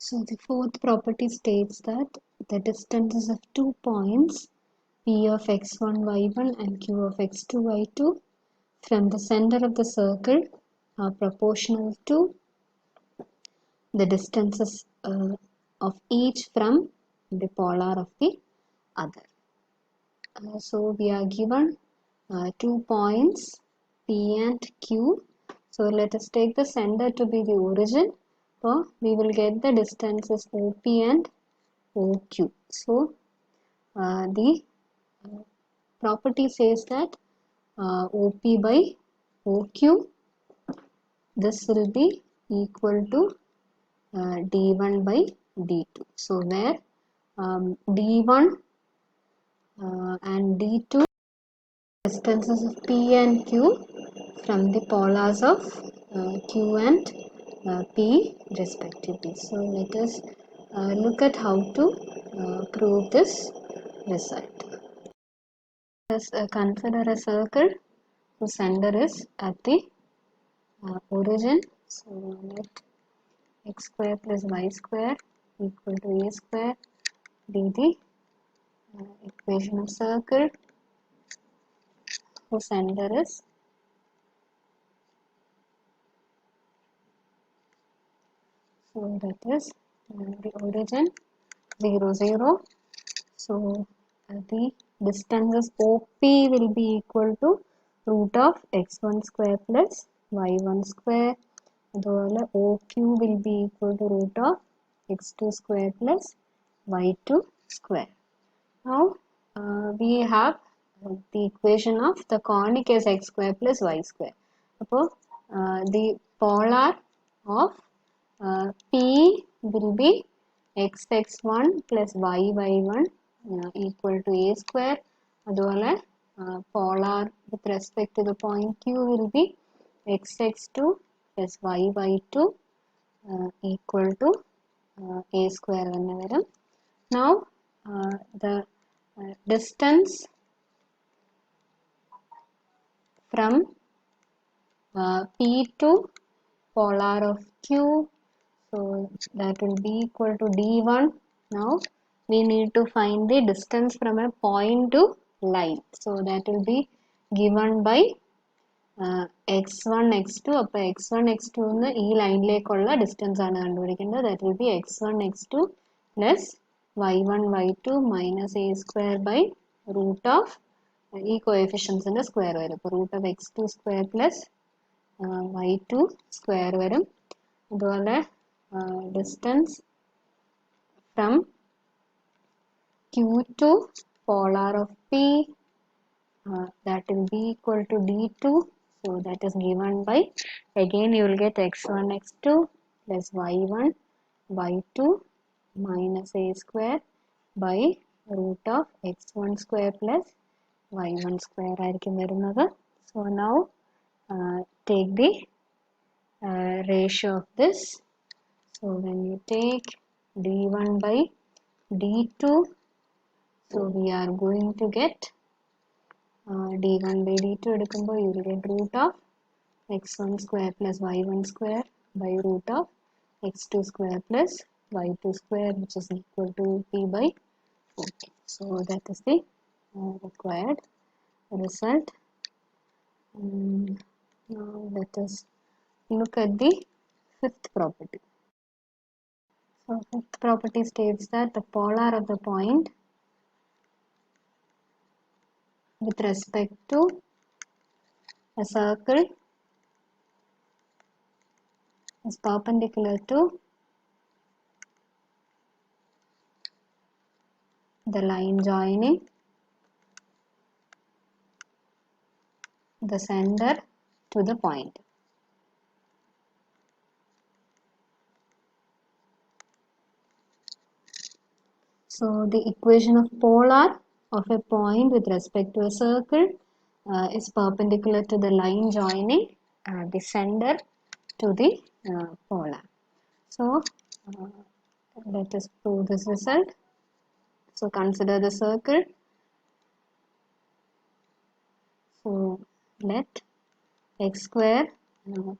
So the fourth property states that the distances of 2 points P of x1, y1 and Q of x2, y2 from the center of the circle are proportional to the distances of each from the polar of the other. So we are given 2 points P and Q. So let us take the center to be the origin. So we will get the distances OP and OQ. So the property says that OP by OQ, this will be equal to D1 by D2. So where D1 and D2 distances of P and Q from the polars of Q and P respectively. So let us look at how to prove this result. Let us consider a circle whose center is at the origin. So let x square plus y square equal to a square be the equation of circle whose center is that is the origin 0 0. So the distances OP will be equal to root of x1 square plus y1 square. അതുപോലെ OQ will be equal to root of x2 square plus y2 square. Now we have the equation of the conic as x square plus y square. അപ്പോൾ the polar of P will be xx1 plus yy1 equal to a square. അതുപോലെ polar with respect to the point Q will be xx2 plus yy2 equal to a square തന്നെ വരും. Now the distance from P to polar of Q, so that will be equal to D1. Now we need to find the distance from a point to line. So that will be given by x1 x2. അപ്പോൾ x1 x2 എന്ന് ഈ ലൈനിലേക്കുള്ള distance ആണ് കണ്ടുപിടിക്കേണ്ടത്. That will be x1 x2 plus y1 y2 minus a square by root of ഈ കോഎഫിഷ്യൻസിന്റെ square വരും. അപ്പോൾ root of x2 square plus y2 square വരും. അതുപോലെ distance from Q to polar of P, that will be equal to D2. So that is given by, again you will get x1 x2 plus y1 y2 minus a square by root of x1 square plus y1 square ആയിരിക്കും വരുന്നത്. So now take the ratio of this. So when you take d1 by d2, so we are going to get d1 by d2 എടുക്കുമ്പോൾ you will get root of x1 square plus y1 square by root of x2 square plus y2 square, which is equal to p by 4. So that is the required result. Now let us look at the fifth property. So fifth property states that the polar of the point with respect to a circle is perpendicular to the line joining the center to the point. So the equation of polar of a point with respect to a circle is perpendicular to the line joining the center to the polar. So let us prove this result. So consider the circle. So let x square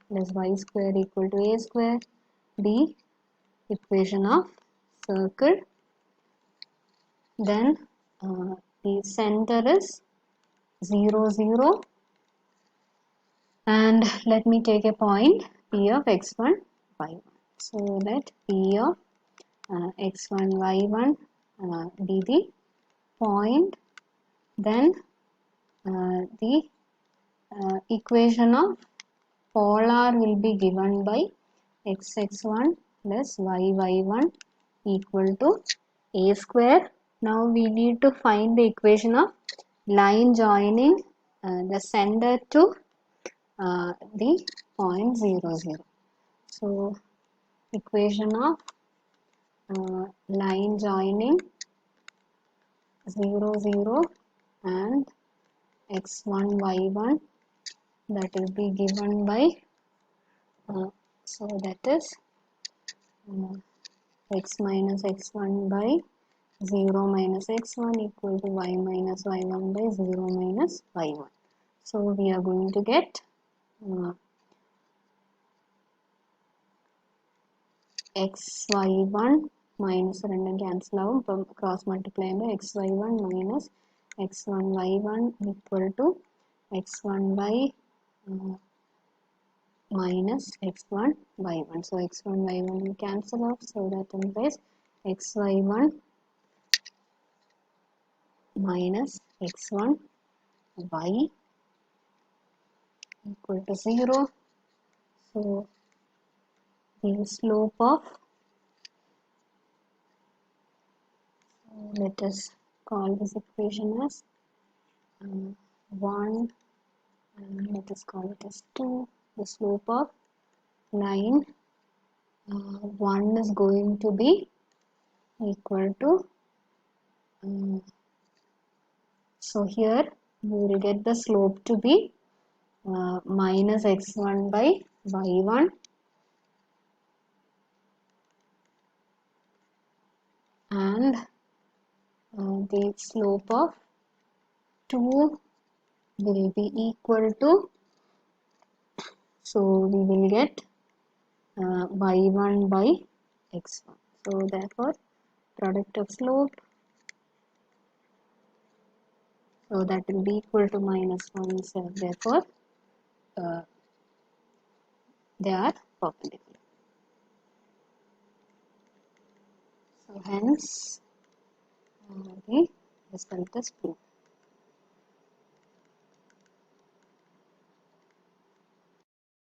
plus y square equal to a square be equation of circle. Then the center is 0, 0, and let me take a point P of x1, y1. So let P of x1, y1 be the point. Then the equation of polar will be given by x1 plus y1 equal to a square. Now we need to find the equation of line joining the center to the point 0, 0. So equation of line joining 0, 0 and x1, y1, that will be given by so that is x minus x1 by 0 minus x1 equal to y minus y1 by 0 minus y1. So we are going to get xy1 minus random cancel out, cross multiply by xy1 minus x1 y1 equal to x1 by minus x1 y1. So x1 y1 will cancel off, so that implies xy1 minus x1 y equal to 0. So the slope of, let us call this equation as 1 and let us call it as 2. The slope of line 1 is going to be equal to so here we will get the slope to be minus x1 by y1 and the slope of 2 will be equal to, so we will get y1 by x1. So therefore product of slope, so that will be equal to minus 1. So therefore they are perpendicular. So hence the result is proved.